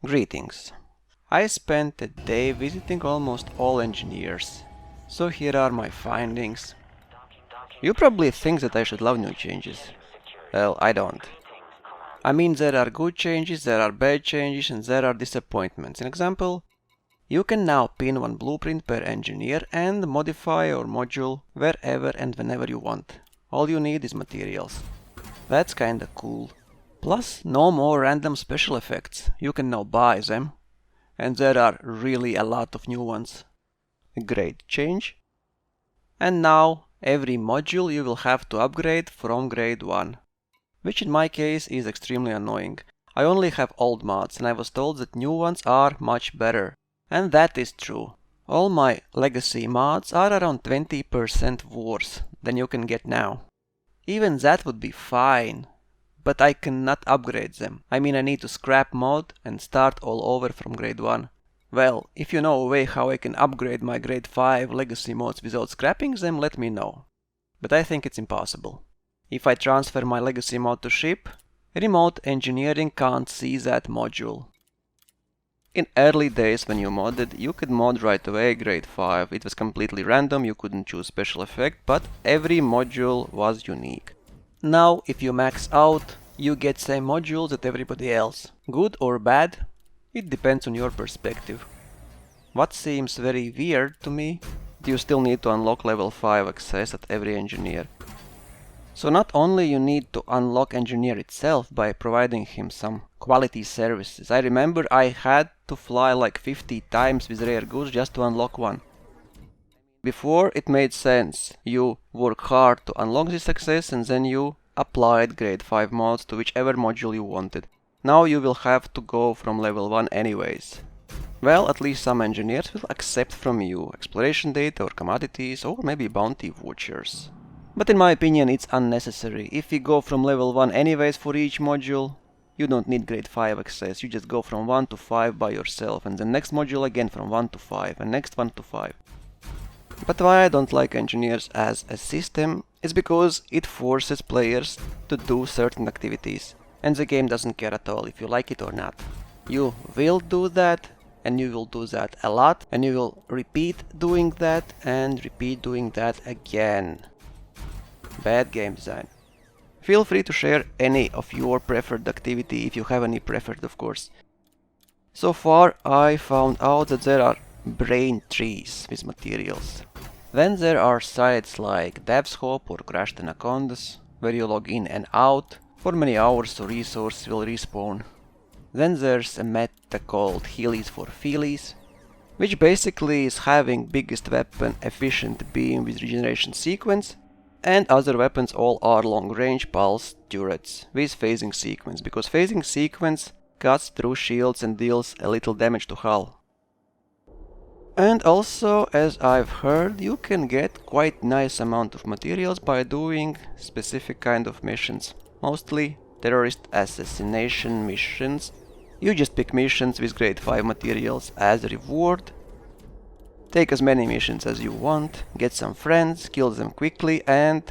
Greetings. I spent a day visiting almost all engineers, so here are my findings. You probably think that I should love new changes. Well, I don't. I mean, there are good changes, there are bad changes, and there are disappointments. An example, you can now pin one blueprint per engineer and modify your module wherever and whenever you want. All you need is materials. That's kinda cool. Plus, no more random special effects. You can now buy them. And there are really a lot of new ones. A great change. And now, every module you will have to upgrade from grade 1. Which in my case is extremely annoying. I only have old mods and I was told that new ones are much better. And that is true. All my legacy mods are around 20% worse than you can get now. Even that would be fine. But I cannot upgrade them. I mean, I need to scrap mod and start all over from grade 1. Well, if you know a way how I can upgrade my grade 5 legacy mods without scrapping them, let me know. But I think it's impossible. If I transfer my legacy mod to ship, remote engineering can't see that module. In early days when you modded, you could mod right away grade 5. It was completely random, you couldn't choose special effect, but every module was unique. Now, if you max out, you get same modules as everybody else. Good or bad? It depends on your perspective. What seems very weird to me, you still need to unlock level 5 access at every engineer. So not only you need to unlock engineer itself by providing him some quality services. I remember I had to fly like 50 times with rare goods just to unlock one. Before it made sense. You work hard to unlock this access and then you applied grade 5 mods to whichever module you wanted. Now you will have to go from level 1 anyways. Well, at least some engineers will accept from you exploration data or commodities or maybe bounty vouchers. But in my opinion it's unnecessary. If you go from level 1 anyways for each module, you don't need grade 5 access. You just go from 1 to 5 by yourself and the next module again from 1 to 5 and next 1 to 5. But why I don't like engineers as a system is because it forces players to do certain activities and the game doesn't care at all if you like it or not. You will do that and you will do that a lot and you will repeat doing that and repeat doing that again. Bad game design. Feel free to share any of your preferred activity if you have any preferred, of course. So far I found out that there are brain trees with materials. Then there are sites like Dev's Hope or Crashed Anacondas, where you log in and out for many hours so resources will respawn. Then there's a meta called Heelys for Feelies, which basically is having biggest weapon efficient beam with regeneration sequence, and other weapons all are long range pulse turrets with phasing sequence, because phasing sequence cuts through shields and deals a little damage to hull. And also, as I've heard, you can get quite nice amount of materials by doing specific kind of missions. Mostly terrorist assassination missions. You just pick missions with grade 5 materials as a reward. Take as many missions as you want, get some friends, kill them quickly, and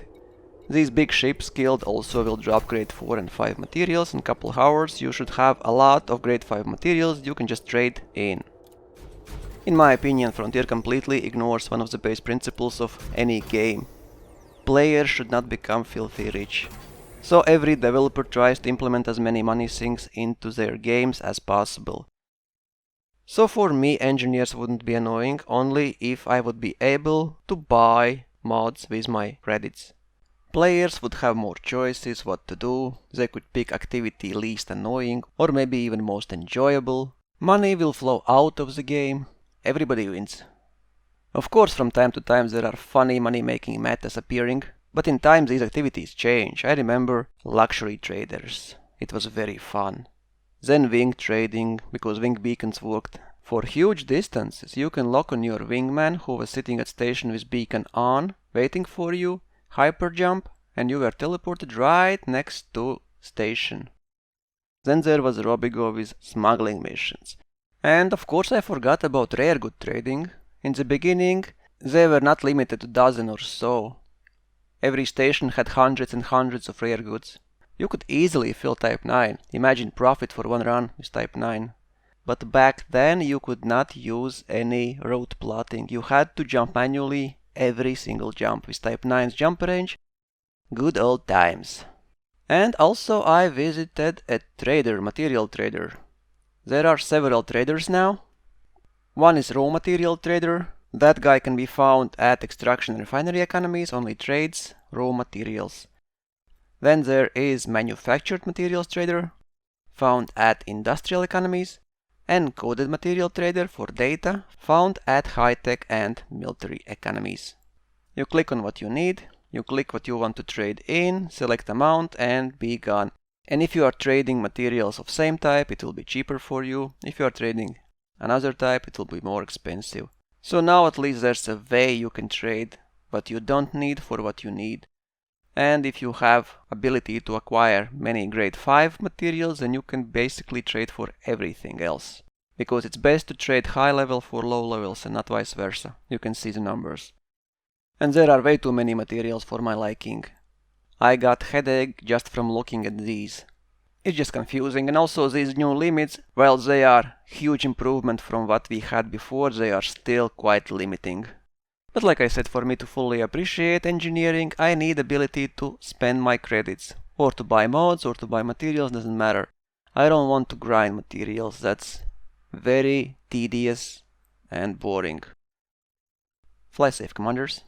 these big ships killed also will drop grade 4 and 5 materials. In couple hours you should have a lot of grade 5 materials you can just trade in. In my opinion, Frontier completely ignores one of the base principles of any game. Players should not become filthy rich. So every developer tries to implement as many money sinks into their games as possible. So for me, engineers wouldn't be annoying only if I would be able to buy mods with my credits. Players would have more choices what to do, they could pick activity least annoying or maybe even most enjoyable. Money will flow out of the game. Everybody wins. Of course, from time to time there are funny money-making metas appearing, but in time these activities change. I remember luxury traders. It was very fun. Then wing trading, because wing beacons worked. For huge distances you can lock on your wingman who was sitting at station with beacon on, waiting for you, hyper jump, and you were teleported right next to station. Then there was Robigo with smuggling missions. And of course I forgot about rare good trading. In the beginning they were not limited to dozen or so. Every station had hundreds and hundreds of rare goods. You could easily fill type 9. Imagine profit for one run with type 9. but back then you could not use any route plotting. You had to jump manually every single jump with Type 9's jump range. Good old times. And also I visited a trader, material trader. There are several traders now. One is raw material trader. That guy can be found at extraction and refinery economies, only trades raw materials. Then there is manufactured materials trader, found at industrial economies, and coded material trader for data, found at high-tech and military economies. You click on what you need, you click what you want to trade in, select amount, and be gone. And if you are trading materials of same type, it will be cheaper for you. If you are trading another type, it will be more expensive. So now at least there's a way you can trade what you don't need for what you need. And if you have ability to acquire many grade 5 materials, then you can basically trade for everything else. Because it's best to trade high level for low levels and not vice versa. You can see the numbers. And there are way too many materials for my liking. I got headache just from looking at these. It's just confusing, and also these new limits, while they are huge improvement from what we had before, they are still quite limiting. But like I said, for me to fully appreciate engineering, I need ability to spend my credits. Or to buy mods, or to buy materials, doesn't matter. I don't want to grind materials, that's very tedious and boring. Fly safe, commanders.